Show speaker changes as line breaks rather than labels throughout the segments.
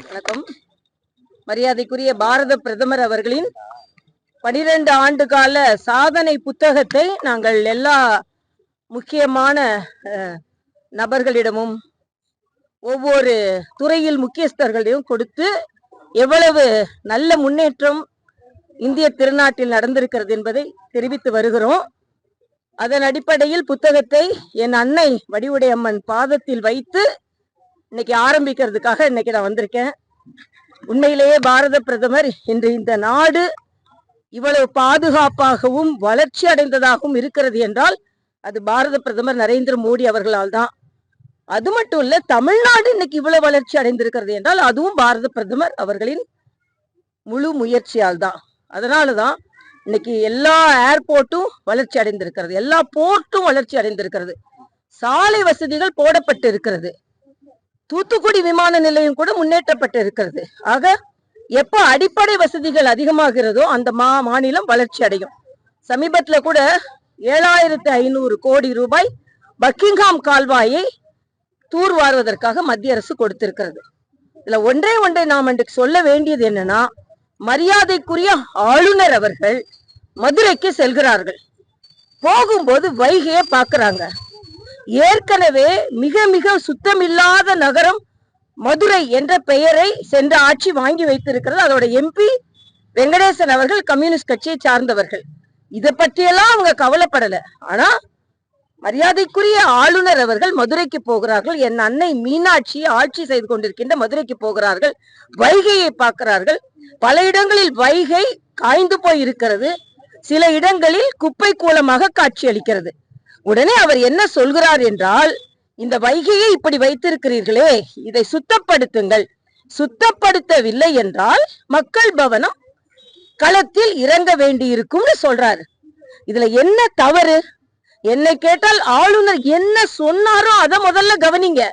வணக்கம். மரியாதைக்குரிய பாரத பிரதமர் அவர்களின் 12 ஆண்டு கால சாதனை புத்தகத்தை நாங்கள் எல்லா முக்கியமான நபர்களிடமும் ஒவ்வொரு துறையில் முக்கியஸ்தர்களிடம் கொடுத்து எவ்வளவு நல்ல முன்னேற்றம் இந்திய திருநாட்டில் நடந்திருக்கிறது என்பதை தெரிவித்து வருகிறோம். அதன் அடிப்படையில் புத்தகத்தை என் அன்னை வடிவுடையம்மன் பாதத்தில் வைத்து இன்னைக்கு ஆரம்பிக்கிறதுக்காக இன்னைக்கு நான் வந்திருக்கேன். உண்மையிலேயே பாரத பிரதமர் இன்று இந்த நாடு இவ்வளவு பாதுகாப்பாகவும் வளர்ச்சி அடைந்ததாகவும் இருக்கிறது என்றால் அது பாரத பிரதமர் நரேந்திர மோடி அவர்களால் தான். அது மட்டும் இல்ல, தமிழ்நாடு இன்னைக்கு இவ்வளவு வளர்ச்சி அடைந்திருக்கிறது என்றால் அதுவும் பாரத பிரதமர் அவர்களின் முழு முயற்சியால் தான். அதனாலதான் இன்னைக்கு எல்லா ஏர்போர்ட்டும் வளர்ச்சி அடைந்திருக்கிறது, எல்லா போர்ட்டும் வளர்ச்சி அடைந்திருக்கிறது, சாலை வசதிகள் போடப்பட்டு இருக்கிறது, தூத்துக்குடி விமான நிலையம் கூட முன்னேற்றப்பட்டு இருக்கிறது. ஆக எப்ப அடிப்படை வசதிகள் அதிகமாகிறதோ அந்த மாநிலம் வளர்ச்சி அடையும். சமீபத்துல கூட 7500 கோடி ரூபாய் பக்கிங்ஹாம் கால்வாயை தூர்வாருவதற்காக மத்திய அரசு கொடுத்திருக்கிறது. இதுல ஒன்றை நாம் இன்றைக்கு சொல்ல வேண்டியது என்னன்னா, மரியாதைக்குரிய ஆளுநர் அவர்கள் மதுரைக்கு செல்கிறார்கள். போகும்போது வைகையை பார்க்கிறாங்க. ஏற்கனவே மிக மிக சுத்தமில்லாத நகரம் மதுரை என்ற பெயரை சென்ற ஆட்சி வாங்கி வைத்திருக்கிறது. அதோட எம்பி வெங்கடேசன் அவர்கள் கம்யூனிஸ்ட் கட்சியை சார்ந்தவர்கள். இதை பற்றியெல்லாம் அவங்க கவலைப்படல. ஆனா மரியாதைக்குரிய ஆளுநர் அவர்கள் மதுரைக்கு போகிறார்கள். என் அன்னை மீனாட்சி ஆட்சி செய்து கொண்டிருக்கின்ற மதுரைக்கு போகிறார்கள். வைகையை பார்க்கிறார்கள். பல இடங்களில் வைகை காய்ந்து போய் இருக்கிறது, சில இடங்களில் குப்பை கூலமாக காட்சி அளிக்கிறது. உடனே அவர் என்ன சொல்கிறார் என்றால், இந்த வைகையை இப்படி வைத்திருக்கிறீர்களே, இதை சுத்தப்படுத்துங்கள், சுத்தப்படுத்தவில்லை என்றால் மக்கள் பவனம் களத்தில் இறங்க வேண்டி இருக்கும்னு சொல்றாரு. இதுல என்ன தவறு? என்னை கேட்டால் ஆளுநர் என்ன சொன்னாரோ அதை முதல்ல கவனிங்க.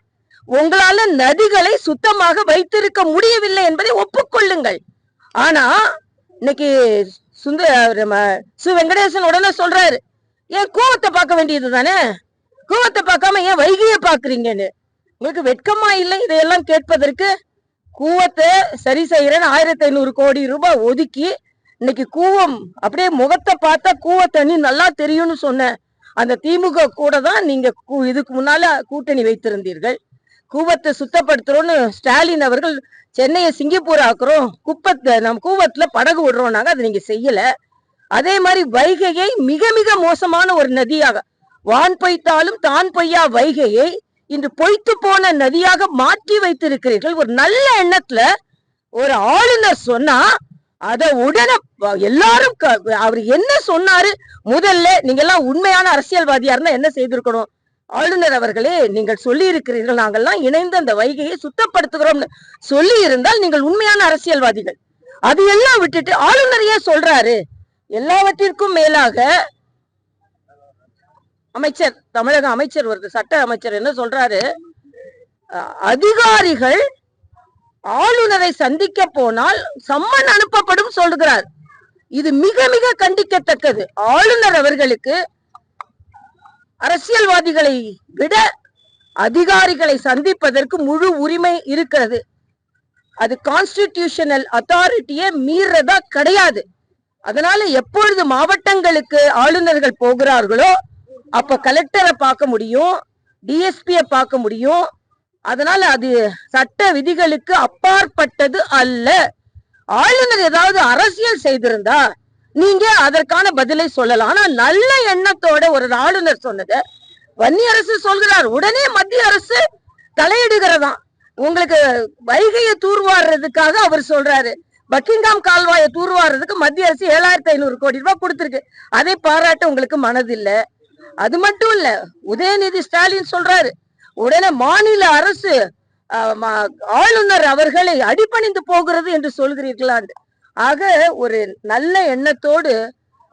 உங்களால நதிகளை சுத்தமாக வைத்திருக்க முடியவில்லை என்பதை ஒப்புக்கொள்ளுங்கள். ஆனா இன்னைக்கு சு வெங்கடேசன் உடனே சொல்றாரு, ஏன் கூவத்தை பார்க்க வேண்டியது தானே, கூவத்தை பார்க்காம ஏன் வைகையை பாக்குறீங்கன்னு. உங்களுக்கு வெட்கமா இல்லை இதையெல்லாம் கேட்பதற்கு? கூவத்தை சரி செய்யறேன்னு 1500 கோடி ரூபாய் ஒதுக்கி இன்னைக்கு கூவம் அப்படியே முகத்தை பார்த்தா கூவ தண்ணி நல்லா தெரியும்னு சொன்ன அந்த திமுக கூட தான் நீங்க இதுக்கு முன்னால கூட்டணி வைத்திருந்தீர்கள். கூவத்தை சுத்தப்படுத்துறோம்னு ஸ்டாலின் அவர்கள் சென்னையை சிங்கப்பூர் ஆக்குறோம், குப்பத்தை நம்ம கூவத்துல படகு விடுறோம்னாங்க, அதை நீங்க செய்யல. அதே மாதிரி வைகையை மிக மிக மோசமான ஒரு நதியாக, வான் பொய்த்தாலும் தான் பொய்யா வைகையை இன்று பொய்த்து போன நதியாக மாற்றி வைத்திருக்கிறீர்கள். ஒரு நல்ல எண்ணத்துல ஒரு ஆளுநர் சொன்னா அத உடனே எல்லாரும் அவர் என்ன சொன்னாரு, முதல்ல நீங்க எல்லாம் உண்மையான அரசியல்வாதியா இருந்தா என்ன செய்திருக்கணும்? ஆளுநர் அவர்களே, நீங்கள் சொல்லி இருக்கிறீர்கள் நாங்கள்லாம் இணைந்து அந்த வைகையை சுத்தப்படுத்துகிறோம்னு சொல்லி இருந்தால் நீங்கள் உண்மையான அரசியல்வாதிகள். அது எல்லாம் விட்டுட்டு ஆளுநர் ஏன் சொல்றாரு? எல்லாவற்றிற்கும் மேலாக அமைச்சர், தமிழக அமைச்சர் வருது, சட்ட அமைச்சர் என்ன சொல்றாரு, அதிகாரிகள் ஆளுநரை சந்திக்க போனால் சம்மன் அனுப்பப்படும் சொல்லுகிறார். இது மிக மிக கண்டிக்கத்தக்கது. ஆளுநர் அவர்களுக்கு அரசியல்வாதிகளை விட அதிகாரிகளை சந்திப்பதற்கு முழு உரிமை இருக்கிறது. அது கான்ஸ்டிடியூஷனல் அத்தாரிட்டியை மீறதா கிடையாது. அதனால எப்பொழுது மாவட்டங்களுக்கு ஆளுநர்கள் போகிறார்களோ அப்ப கலெக்டரை பார்க்க முடியும், டிஎஸ்பியை பார்க்க முடியும். அதனால அது சட்ட விதிகளுக்கு அப்பாற்பட்டது அல்ல. ஆளுநர் ஏதாவது அரசியல் செய்திருந்தா நீங்க அதற்கான பதிலை சொல்லலாம். ஆனா நல்ல எண்ணத்தோட ஒரு ஆளுநர் சொன்னதை வன்னிய அரசு சொல்கிறார், உடனே மத்திய அரசு தலையிடுகிறதா. உங்களுக்கு வைகையை தூர்வாடுறதுக்காக அவர் சொல்றாரு, பக்கிங்ஹாம் கால்வாயை தூர்வாடுறதுக்கு மத்திய அரசு 7500 கோடி ரூபாய் கொடுத்திருக்கு, அதை பாராட்ட உங்களுக்கு மனதில்லை. அது மட்டும் இல்ல, உதயநிதி ஸ்டாலின் சொல்றாரு, உடனே மாநில அரசு ஆளுநர் அவர்களை அடிபணிந்து போகிறது என்று சொல்கிறீர்களான்னு. ஆக ஒரு நல்ல எண்ணத்தோடு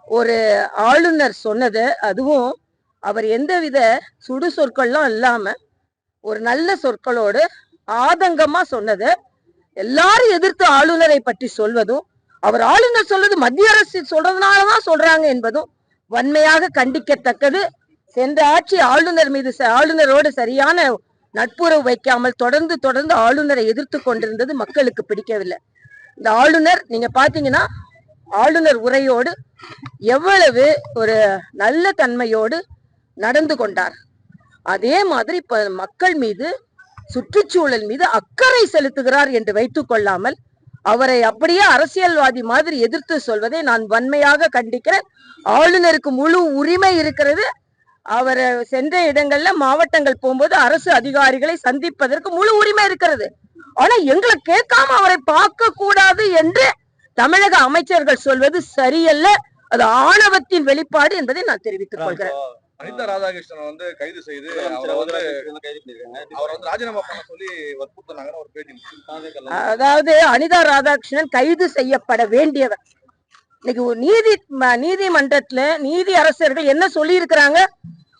ஒரு ஆளுநர் சொன்னது, அதுவும் அவர் எந்தவித சுடு சொற்கள்லாம் இல்லாம ஒரு நல்ல சொற்களோடு ஆதங்கமா சொன்னது, எல்லாரும் எதிர்த்து ஆளுநரை பற்றி சொல்வதும், அவர் ஆளுநர் சொல்றது மத்திய அரசு சொல்றதுனாலதான் சொல்றாங்க என்பதும் வன்மையாக கண்டிக்கத்தக்கது. சென்ற ஆட்சி ஆளுநர் மீது ஆளுநரோடு சரியான நட்புறவு வைக்காமல் தொடர்ந்து ஆளுநரை எதிர்த்து கொண்டிருந்தது மக்களுக்கு பிடிக்கவில்லை. இந்த ஆளுநர் நீங்க பாத்தீங்கன்னா ஆளுநர் உரையோடு எவ்வளவு ஒரு நல்ல தன்மையோடு நடந்து கொண்டார். அதே மாதிரி இப்ப மக்கள் மீது சுற்றுச்சூழல் மீது அக்கறை செலுத்துகிறார் என்று வைத்துக் கொள்ளாமல் அவரை அப்படியே அரசியல்வாதி மாதிரி எதிர்த்து சொல்வதை நான் வன்மையாக கண்டிக்கிறேன். ஆளுநருக்கு முழு உரிமை இருக்கிறது. அவர் சென்ற இடங்கள்ல மாவட்டங்கள் போகும்போது அரசு அதிகாரிகளை சந்திப்பதற்கு முழு உரிமை இருக்கிறது. ஆனா எங்களை கேட்காம அவரை பார்க்க கூடாது என்று தமிழக அமைச்சர்கள் சொல்வது சரியல்ல. அது ஆணவத்தின் வெளிப்பாடு என்பதை நான் தெரிவித்துக் கொள்கிறேன்.
அனிதா ராதாகிருஷ்ணன் வந்து கைது செய்து அவர் ராஜினாமா பண்ண சொல்லி வற்புறுத்தினாங்கன்னு ஒரு பேட்டி.
அதாவது அனிதா ராதாகிருஷ்ணன் கைது செய்யப்பட வேண்டியவர். இன்னைக்கு நீதிமன்றத்துல நீதி அரசர்கள் என்ன சொல்லி இருக்கிறாங்க?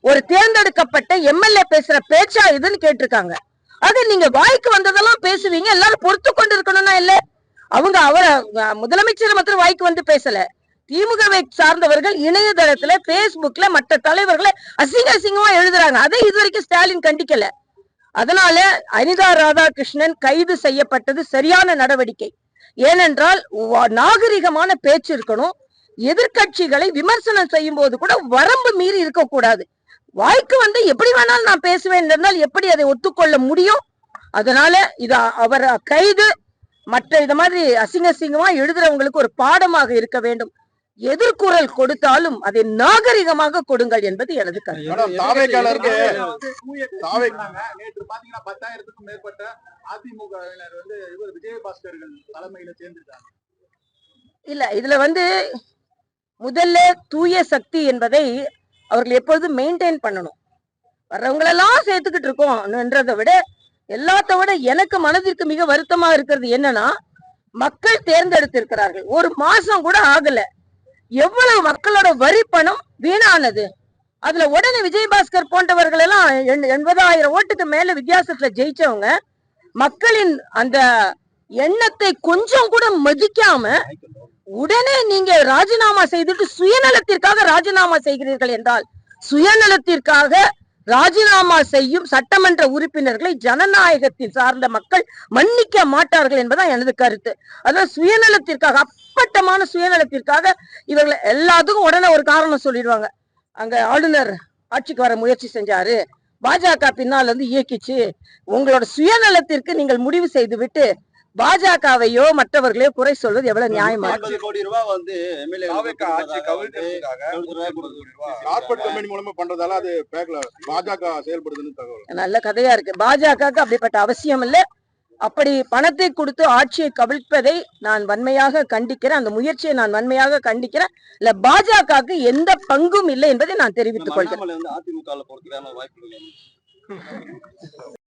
ஒரு தேர்ந்தெடுக்கப்பட்ட எம்எல்ஏ பேசுற பேச்சா இதுன்னு கேட்டிருக்காங்க. அது நீங்க வாய்க்கு வந்ததெல்லாம் பேசுவீங்க, எல்லாரும் பொறுத்து கொண்டு இருக்கணும்னா இல்ல. அவங்க அவரை முதலமைச்சர் மாத்திரம் வாய்க்கு வந்து பேசல. திமுகவை சார்ந்தவர்கள் இணையதளத்துல பேஸ்புக்ல மற்ற தலைவர்களை அசிங்கமா எழுதுறாங்க. அதை இதுவரைக்கும் ஸ்டாலின் கண்டிக்கல. அதனால அனிதா ராதாகிருஷ்ணன் கைது செய்யப்பட்டது சரியான நடவடிக்கை. ஏனென்றால் நாகரிகமான பேச்சு இருக்கணும். எதிர்கட்சிகளை விமர்சனம் செய்யும் போது கூட வரம்பு மீறி இருக்கக்கூடாது. வாய்க்கு வந்து எப்படி வேணாலும் நான் பேசுவேன் என்றால் எப்படி அதை ஒத்துக்கொள்ள முடியும்? அதனால இது அவர் கைது மற்ற இது மாதிரி அசிங்கமா எழுதுறவங்களுக்கு ஒரு பாடமாக இருக்க வேண்டும். எதிர்குரல் கொடுத்தாலும் அதை நாகரிகமாக கொடுங்கள் என்பது எனது கருத்து. இல்ல இதுல வந்து முதல்ல தூய சக்தி என்பதை அவர்கள் எப்பொழுதும் மெயின்டைன் பண்ணணும். வர்றவங்களெல்லாம் சேர்த்துக்கிட்டு இருக்கோம்ன்றதை விட எல்லாத்த விட எனக்கு மனதிற்கு மிக வருத்தமா இருக்கிறது என்னன்னா, மக்கள் தேர்ந்தெடுத்திருக்கிறார்கள், ஒரு மாசம் கூட ஆகல, எவ்வளவு மக்களோட வரி பணம் வீணானது. அதுல உடனே விஜயபாஸ்கர் போன்றவர்கள் எல்லாம் 80,000 ஓட்டுக்கு மேல வித்தியாசத்துல ஜெயிச்சவங்க மக்களின் அந்த எண்ணத்தை கொஞ்சம் கூட மதிக்காம உடனே நீங்க ராஜினாமா செய்துட்டு சுயநலத்திற்காக ராஜினாமா செய்கிறீர்கள் என்றால், சுயநலத்திற்காக ராஜினாமா செய்யும் சட்டமன்ற உறுப்பினர்களை ஜனநாயகத்தில் சார்ந்த மக்கள் மன்னிக்க மாட்டார்கள் என்பதான் எனது கருத்து. அதான் சுயநலத்திற்காக, அப்பட்டமான சுயநலத்திற்காக இவர்கள் எல்லாத்துக்கும் உடனே ஒரு காரணம் சொல்லிடுவாங்க. அங்க ஆளுநர் ஆட்சிக்கு வர முயற்சி செஞ்சாரு, பாஜக பின்னால் வந்து இயக்கிச்சு. உங்களோட சுயநலத்திற்கு நீங்கள் முடிவு செய்து விட்டு பாஜகவையோ மற்றவர்களையோ குறை சொல்வது எவ்வளவு நியாயமா?
50 கோடி ரூபாய் வந்து
நல்ல கதையா இருக்கு. பாஜகவுக்கு அப்படிப்பட்ட அவசியம் இல்லை. அப்படி பணத்தை கொடுத்து ஆட்சியை கவிழ்ப்பதை நான் வன்மையாக கண்டிக்கிறேன். அந்த முயற்சியை நான் வன்மையாக கண்டிக்கிறேன். இல்ல பாஜகவுக்கு எந்த பங்கும் இல்லை என்பதை நான் தெரிவித்துக் கொள்கிறேன்.